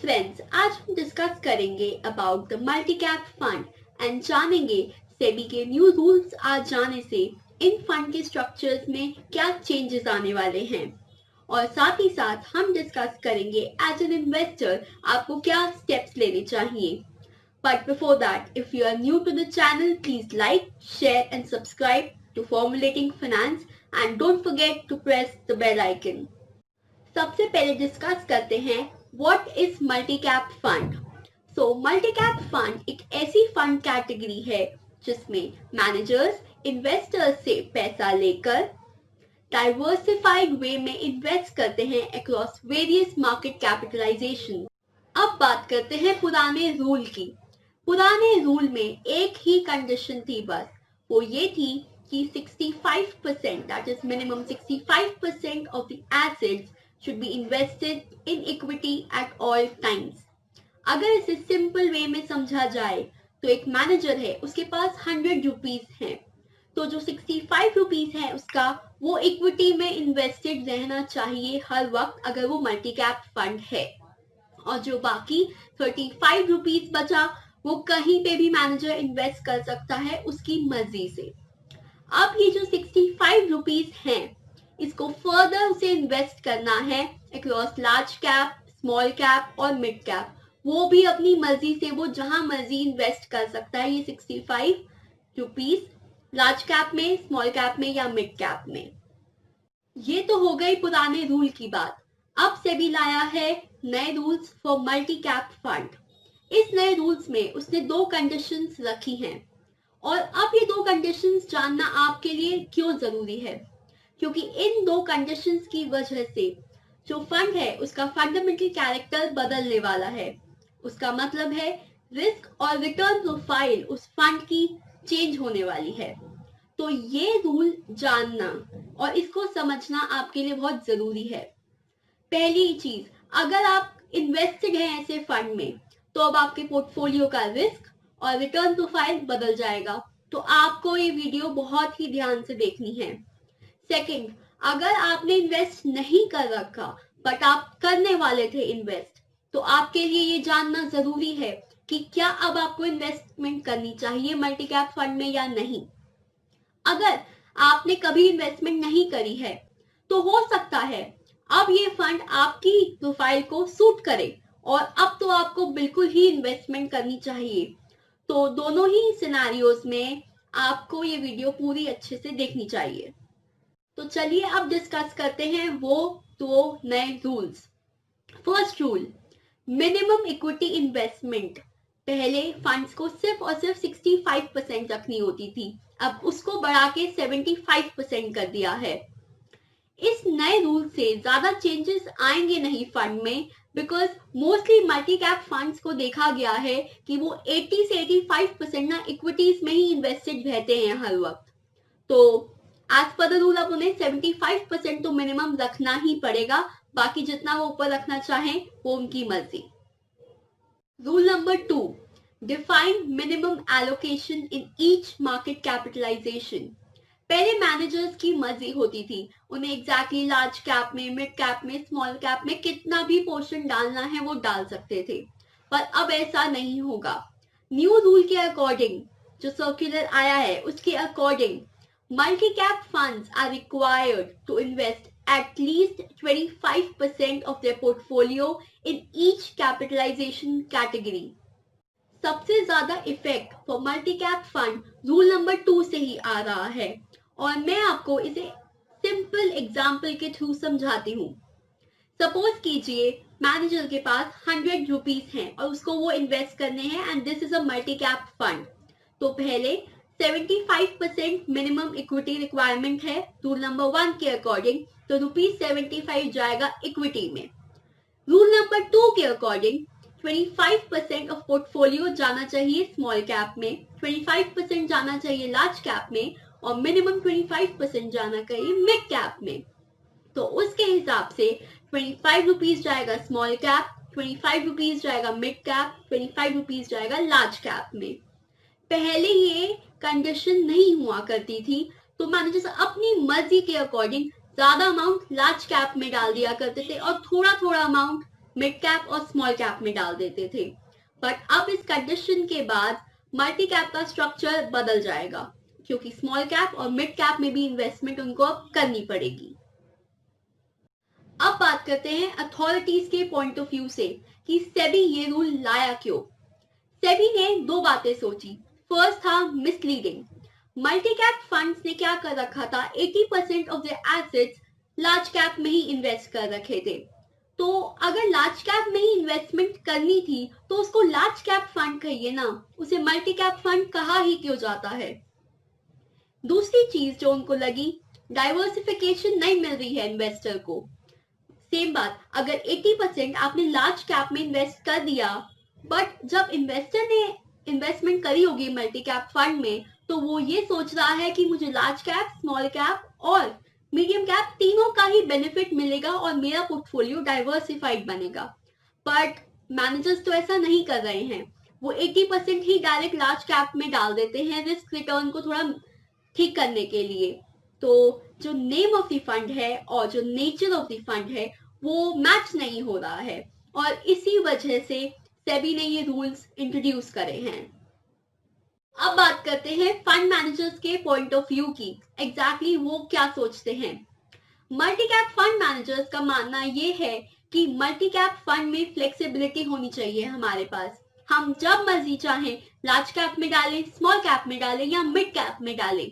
Friends, आज हम discuss करेंगे about the multi cap fund and जानेंगे सेबी के न्यू रूल्स आ जाने से इन फंड के स्ट्रक्चर्स में क्या चेंजेस आने वाले हैं और साथ ही साथ हम डिस्कस करेंगे एज एन इन्वेस्टर आपको क्या स्टेप्स लेने चाहिए. But before that, if you are new to the channel, please like, share and subscribe to Formulating Finance and don't forget to press the bell icon. सबसे पहले discuss करते हैं what is multi cap fund. So multi cap fund एक ऐसी fund category है जिसमें managers investors से पैसा लेकर डाइवर्सिफाइड वे में इन्वेस्ट करते हैं अक्रॉस वेरियस मार्केट कैपिटलाइजेशन. अब बात करते हैं पुराने रूल की. पुराने रूल में एक ही कंडीशन थी बस, वो ये थी कि 65% that is minimum 65% of the assets should be invested in equity at all times. अगर इसे सिंपल वे में समझा जाए तो एक मैनेजर है, उसके पास 100 रुपीज है, तो जो 65 रुपीज है उसका वो इक्विटी में इन्वेस्टेड रहना चाहिए हर वक्त अगर वो मल्टी कैप फंड है, और जो बाकी 35 रुपीज बचा वो कहीं पे भी मैनेजर इन्वेस्ट कर सकता है उसकी मर्जी से. अब ये जो 65 रुपीज है इसको फर्दर उसे इन्वेस्ट करना है across large cap, small cap और मिड कैप. वो भी अपनी मर्जी से वो जहां मर्जी इन्वेस्ट कर सकता है ये 65 रुपीज लार्ज कैप में, स्मॉल कैप में या मिड कैप में. ये तो हो गई पुराने रूल की बात. अब सेबी लाया है नए rules for multi cap fund. इस नए रूल्स में उसने दो कंडीशंस रखी हैं और अब ये दो कंडीशंस जानना आपके लिए क्यों जरूरी है, क्योंकि इन दो कंडीशंस की वजह से जो फंड है उसका फंडामेंटल कैरेक्टर बदलने वाला है. उसका मतलब है रिस्क और रिटर्न प्रोफाइल उस फंड की चेंज होने वाली है. तो ये रूल जानना और इसको समझना आपके लिए बहुत जरूरी है. पहली चीज, अगर आप इन्वेस्टेड हैं ऐसे फंड में तो अब आपके पोर्टफोलियो का रिस्क और रिटर्न प्रोफाइल बदल जाएगा. तो आपको ये वीडियो बहुत ही ध्यान से देखनी है. सेकंड, अगर आपने इन्वेस्ट नहीं कर रखा बट आप करने वाले थे इन्वेस्ट, तो आपके लिए ये जानना जरूरी है कि क्या अब आपको इन्वेस्टमेंट करनी चाहिए मल्टी कैप फंड में या नहीं. अगर आपने कभी इन्वेस्टमेंट नहीं करी है तो हो सकता है अब ये फंड आपकी प्रोफाइल को सूट करे और अब तो आपको बिल्कुल ही इन्वेस्टमेंट करनी चाहिए. तो दोनों ही सिनेरियोज में आपको ये वीडियो पूरी अच्छे से देखनी चाहिए. तो चलिए अब डिस्कस करते हैं वो दो नए rules. First rule, minimum equity investment. पहले फंड्स को सिर्फ और सिर्फ 65% रखनी होती थी, अब उसको बढ़ा के 75% कर दिया है. इस नए रूल से ज्यादा चेंजेस आएंगे नहीं फंड में, because mostly multi cap funds को देखा गया है कि वो 80 से 85% ना इक्विटीज में ही इन्वेस्टेड रहते हैं हर वक्त. तो एज पर द रूल अब उन्हें 75% तो मिनिमम रखना ही पड़ेगा, बाकी जितना वो ऊपर रखना चाहें वो उनकी मर्जी. Rule number 2, define minimum allocation in each market capitalisation. पहले मैनेजर्स की मर्जी होती थी, उन्हें एग्जैक्टली लार्ज कैप में, मिड कैप में, स्मॉल कैप में कितना भी पोर्शन डालना है वो डाल सकते थे, पर अब ऐसा नहीं होगा. न्यू रूल के अकॉर्डिंग, जो सर्कुलर आया है उसके according, multi-cap funds are required to invest at least 25% of their portfolio in each capitalization category. सबसे ज्यादा effect for multi cap fund rule number 2 से ही आ रहा है और मैं आपको इसे सिंपल एग्जाम्पल के थ्रू समझाती हूँ. सपोज कीजिए मैनेजर के पास 100 रुपीज हैं और उसको वो इन्वेस्ट करने हैं and this is a multi cap fund. तो पहले 75% मिनिमम इक्विटी रिक्वायरमेंट है रूल नंबर 1 के अकॉर्डिंग, तो ₹75 जाएगा इक्विटी में. रूल नंबर 2 के अकॉर्डिंग 25% ऑफ पोर्टफोलियो जाना चाहिए स्मॉल कैप में, 25% जाना चाहिए लार्ज कैप में और मिनिमम 25% जाना चाहिए मिड कैप में. तो उसके हिसाब से 25 रुपीज जाएगा स्मॉल कैप, 25 रुपीज जाएगा मिड कैप, 25 रुपीज जाएगा लार्ज कैप में. पहले ये कंडीशन नहीं हुआ करती थी, तो मैनेजर्स अपनी मर्जी के अकॉर्डिंग ज्यादा अमाउंट लार्ज कैप में डाल दिया करते थे और थोड़ा थोड़ा अमाउंट मिड कैप और स्मॉल कैप में डाल देते थे। बट अब इस कंडीशन के बाद मल्टी कैप का स्ट्रक्चर बदल जाएगा, क्योंकि स्मॉल कैप और मिड कैप में भी इन्वेस्टमेंट उनको अब करनी पड़ेगी। अब बात करते हैं अथॉरिटीज के पॉइंट ऑफ व्यू से कि सेबी ये रूल लाया क्यों। सेबी ने दो बातें सोची। फर्स्ट था मिसलीडिंग। मल्टी कैप फंड्स ने क्या कर रखा था, 80% of the assets large cap में ही इन्वेस्ट कर रखे थे। तो अगर लार्ज कैप में ही इन्वेस्टमेंट करनी थी तो उसको लार्ज कैप फंड कहिए ना, उसे मल्टी कैप फंड कहा ही क्यों जाता है। दूसरी चीज जो उनको लगी, डाइवर्सिफिकेशन नहीं मिल रही है इन्वेस्टर को। सेम बात, अगर 80% आपने लार्ज कैप में इन्वेस्ट कर दिया, बट जब इन्वेस्टर ने इन्वेस्टमेंट करी होगी मल्टी कैप फंड में, तो वो ये सोच रहा है कि मुझे लार्ज कैप, स्मॉल कैप और मीडियम कैप तीनों का ही बेनिफिट मिलेगा और मेरा पोर्टफोलियो डाइवर्सिफाइड बनेगा। बट मैनेजर्स तो ऐसा नहीं कर रहे हैं। वो 80% ही डायरेक्ट लार्ज कैप में डाल देते हैं रिस्क रिटर्न को थोड़ा ठीक करने के लिए। तो जो नेम ऑफ द फंड है और जो नेचर ऑफ द फंड है वो मैच नहीं हो रहा है, और इसी वजह से सेबी ने ये रूल्स इंट्रोड्यूस करे हैं। अब बात करते हैं फंड मैनेजर्स के पॉइंट ऑफ व्यू की। एग्जैक्टली वो क्या सोचते हैं। मल्टी कैप फंड मैनेजर्स का मानना ये है कि मल्टी कैप फंड में फ्लेक्सिबिलिटी होनी चाहिए हमारे पास। हम जब मर्जी चाहें लार्ज कैप में डालें, स्मॉल कैप में डालें या मिड कैप में डालें।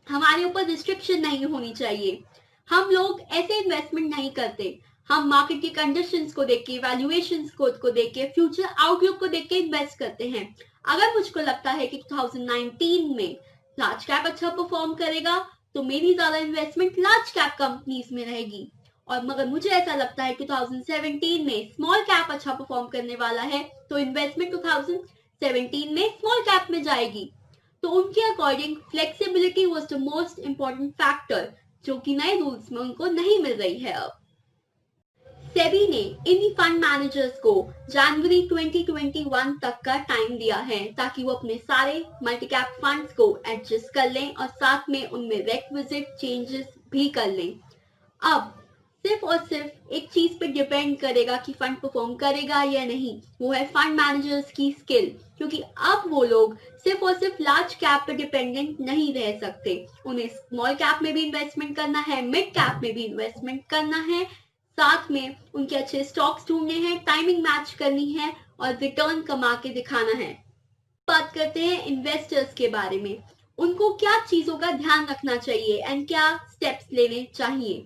हमारे ऊपर रिस्ट्रिक्शन नहीं होनी चाहिए। हम लोग ऐसे इन्वेस्टमेंट नहीं करते। हम मार्केट की कंडीशंस को देख के, वैल्यूएशंस को देख के, फ्यूचर आउटलुक को देख के इन्वेस्ट करते हैं। अगर मुझको लगता है कि 2019 में लार्ज कैप अच्छा परफॉर्म करेगा तो मेरी ज्यादा इन्वेस्टमेंट लार्ज कैप कंपनीज में रहेगी, और मगर मुझे ऐसा लगता है कि 2017 में स्मॉल कैप अच्छा परफॉर्म करने वाला है तो इन्वेस्टमेंट 2017 में स्मॉल कैप में जाएगी। तो उनके according flexibility was the most important factor, जो कि नए रूल्स में उनको नहीं मिल रही है। अब सेबी ने इन फंड मैनेजर्स को जनवरी 2021 तक का टाइम दिया है ताकि वो अपने सारे मल्टी कैप फंड्स को एडजस्ट कर लें और साथ में उनमें रिक्विजिट चेंजेस भी कर लें। अब सिर्फ और सिर्फ एक चीज पे डिपेंड करेगा कि फंड परफॉर्म करेगा या नहीं, वो है फंड मैनेजर्स की स्किल। क्योंकि अब वो लोग सिर्फ और सिर्फ लार्ज कैप पे डिपेंडेंट नहीं रह सकते। उन्हें स्मॉल कैप में भी इन्वेस्टमेंट करना है, मिड कैप में भी इन्वेस्टमेंट करना है, साथ में उनके अच्छे स्टॉक्स ढूंढने हैं, टाइमिंग मैच करनी है और रिटर्न कमा के दिखाना है। बात करते हैं इन्वेस्टर्स के बारे में। उनको क्या चीजों का ध्यान रखना चाहिए एंड क्या स्टेप्स लेने चाहिए।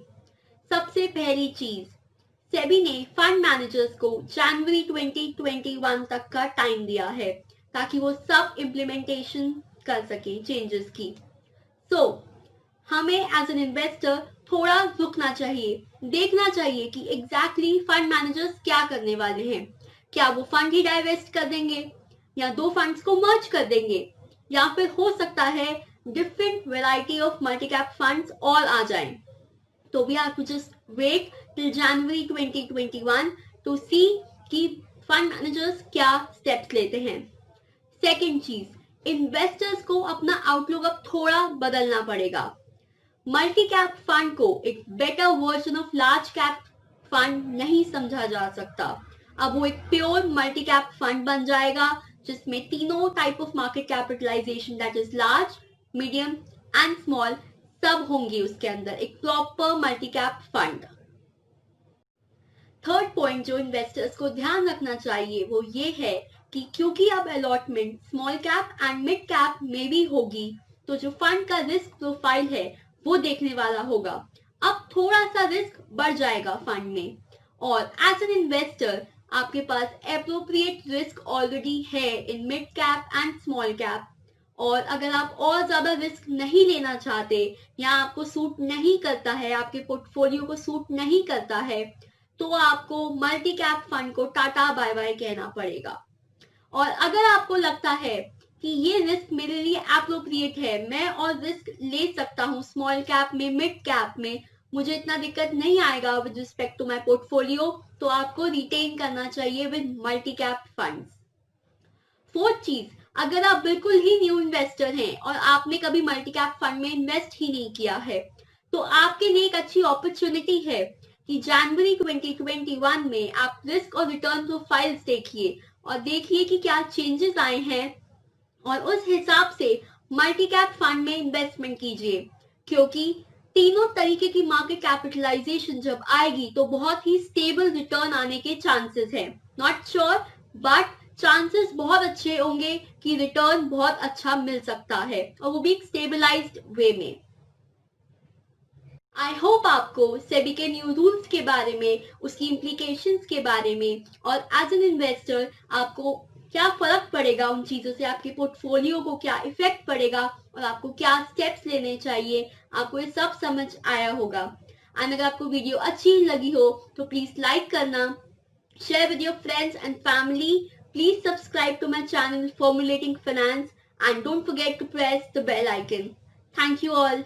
सबसे पहली चीज, सेबी ने फंड मैनेजर्स को जनवरी 2021 तक का टाइम दिया है ताकि वो सब इम्प्लीमेंटेशन कर सके चेंजेस की। सो हमें एज एन इन्वेस्टर थोड़ा रुकना चाहिए, देखना चाहिए कि एग्जैक्टली फंड मैनेजर्स क्या करने वाले हैं। क्या वो फंड ही डाइवेस्ट कर देंगे या दो फंड्स को मर्ज कर देंगे, या फिर हो सकता है different variety of multi cap funds और आ जाएं। तो we have to just wait till January 2021 to see कि फंड मैनेजर्स क्या स्टेप्स लेते हैं। सेकेंड चीज, इन्वेस्टर्स को अपना आउटलुक अब थोड़ा बदलना पड़ेगा। मल्टी कैप फंड को एक better version of large cap fund नहीं समझा जा सकता। अब वो एक प्योर मल्टी कैप फंड बन जाएगा जिसमें तीनों type of market capitalisation, that is large, medium and small, सब होंगी उसके अंदर, एक proper multi cap fund. Third point जो इन्वेस्टर्स को ध्यान रखना चाहिए वो ये है कि क्योंकि अब allotment small cap and mid cap में भी होगी, तो जो फंड का रिस्क प्रोफाइल है वो देखने वाला होगा। अब थोड़ा सा रिस्क बढ़ जाएगा फंड में, और एज एन इन्वेस्टर आपके पास एप्रोप्रिएट रिस्क ऑलरेडी है in mid cap and small cap. और अगर आप और ज्यादा रिस्क नहीं लेना चाहते या आपको सूट नहीं करता है, आपके पोर्टफोलियो को सूट नहीं करता है, तो आपको मल्टी कैप फंड को टाटा बाय बाय कहना पड़ेगा। और अगर आपको लगता है कि ये रिस्क मेरे लिए एप्रोप्रिएट है, मैं और रिस्क ले सकता हूँ स्मॉल कैप में, मिड कैप में, मुझे इतना दिक्कत नहीं आएगा with respect to my portfolio, तो आपको रिटेन करना चाहिए with multi cap funds. Fourth चीज, अगर आप बिल्कुल ही न्यू इन्वेस्टर हैं और आपने कभी मल्टी कैप फंड में इन्वेस्ट ही नहीं किया है, तो आपके लिए एक अच्छी अपॉर्चुनिटी है कि जनवरी 2021 में आप रिस्क और रिटर्न प्रोफाइल्स देखिए और देखिए कि क्या चेंजेस आए हैं और उस हिसाब से मल्टी कैप फंड में इन्वेस्टमेंट कीजिए, क्योंकि तीनों तरीके की मार्केट कैपिटलाइजेशन जब आएगी तो बहुत ही स्टेबल रिटर्न आने के चांसेस हैं। नॉट श्योर बट चांसेस बहुत अच्छे होंगे कि रिटर्न बहुत अच्छा मिल सकता है और वो भी एक स्टेबलाइज्ड वे में। आई होप आपको सेबी के न्यू रूल्स के बारे में, उसकी इम्प्लीकेशंस के बारे में और एज एन इन्वेस्टर आपको क्या फर्क पड़ेगा उन चीजों से, आपके पोर्टफोलियो को क्या इफेक्ट पड़ेगा और आपको क्या स्टेप्स लेने चाहिए, आपको ये सब समझ आया होगा। एंड अगर आपको वीडियो अच्छी लगी हो तो प्लीज लाइक करना, share with your friends and family. Please subscribe to my channel Formulating Finance and don't forget to press the bell icon. Thank you all.